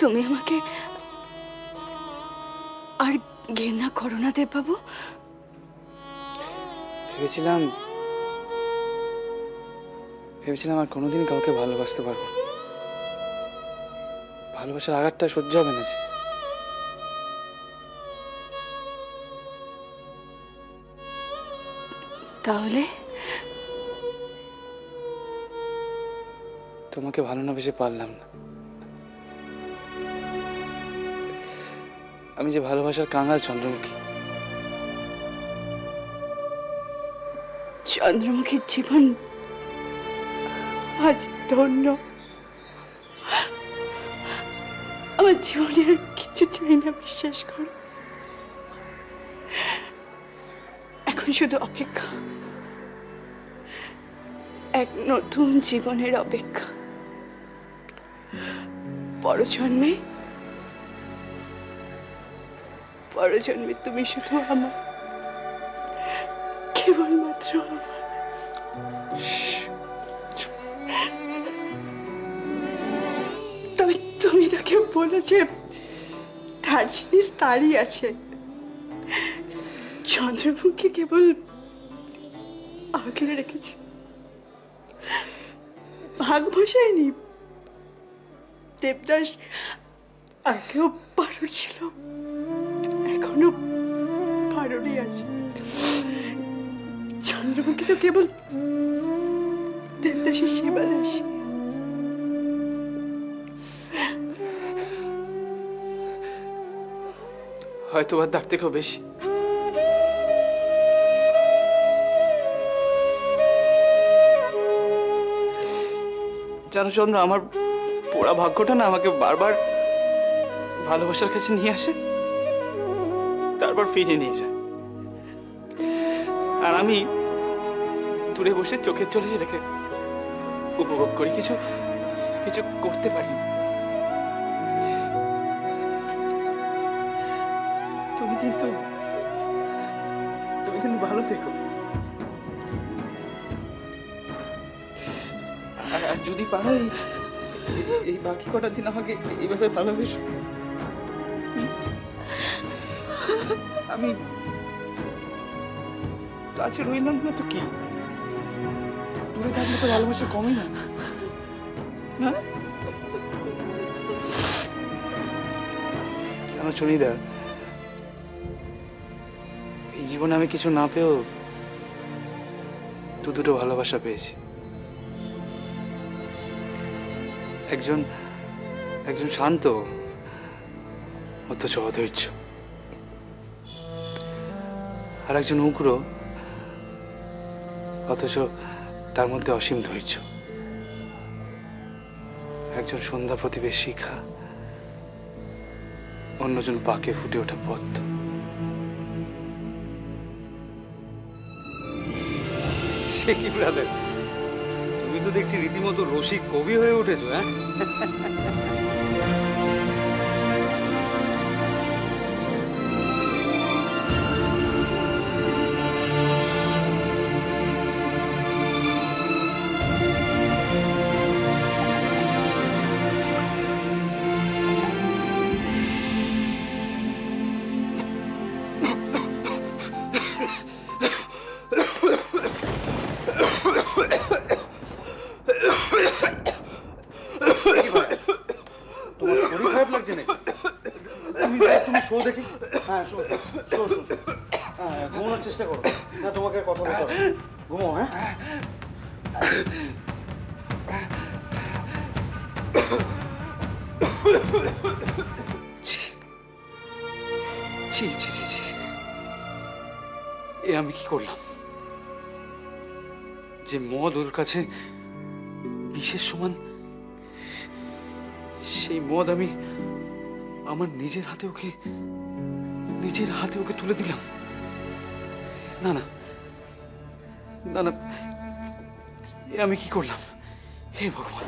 তুমি আমাকে আর ঘৃণা করো না দেববাবু। ভেবেছিলাম আর কোনোদিন কাউকে ভালোবাসতে পারবো, ভালোবাসার আঘাতটা সহ্য হবে না। তাহলে তোমাকে ভালো না বেশি পারলাম না। আমি যে ভালোবাসার কাঙাল চন্দ্রমুখী। চন্দ্রমুখীর জীবন আজ ধন্য। আমার জীবনে আর কিছু চাই না, বিশ্বাস করো। এখন শুধু অপেক্ষা, এক নতুন জীবনের অপেক্ষা। পরজন্মে তুমি শুধু আমার, কেবলমাত্র আমার। তবে তুমি তাকে বলো যে তার জিনিস তারই আছে, চন্দ্রমুখী কেবল আগলে রেখেছি, ভাগ বসায়নি। দেবদাস আগেও পারুর ছিল, এখনো পারুরই আছে। চন্দ্রমুখী তো কেবল দেবদাসের সেবা দাসী। হয়তো আর তার থেকেও বেশি। জানো চন্দ্র, আমার পোড়া ভাগ্যটা না আমাকে বারবার ভালোবাসার কাছে নিয়ে আসে, তারপর ফিরিয়ে নিয়ে যায়। আর আমি দূরে বসে চোখের জলে সেটাকে উপভোগ করি, কিছু করতে পারি। তুমি কিন্তু ভালো থেকো। আর যদি পারো এই বাকি কটা দিন আমাকে এইভাবে ভালোবেসো। আমি কাছে রইলাম না তো কি, দূরে থাকলে তো ভালোবাসা কমই না। জানো চুনিদা, এই জীবনে আমি কিছু না পেয়েও দুটো ভালোবাসা পেয়েছি। একজন শান্ত অথচ অধৈর্য, আর একজন উগ্র অথচ তার মধ্যে অসীম ধৈর্য। একজন সন্ধ্যা প্রতিবেশ শিখা, অন্যজন পাকে ফুটে ওঠা পদ্ম। সে কি ব্রাদার, তুমি তো দেখছি রীতিমতো রসিক কবি হয়ে উঠেছো। হ্যাঁ, শো দেখি। হ্যাঁ, শো ঘুমানোর চেষ্টা করো। হ্যাঁ, তোমাকে কথা বলতে হবে, ঘুমো। হ্যাঁ, এ আমি কি করলাম যে মদ ওর কাছে বিশেষ সমান? সেই মদ আমি আমার নিজের হাতে ওকে তুলে দিলাম। না না না না, এ আমি কি করলাম? হে ভগবান।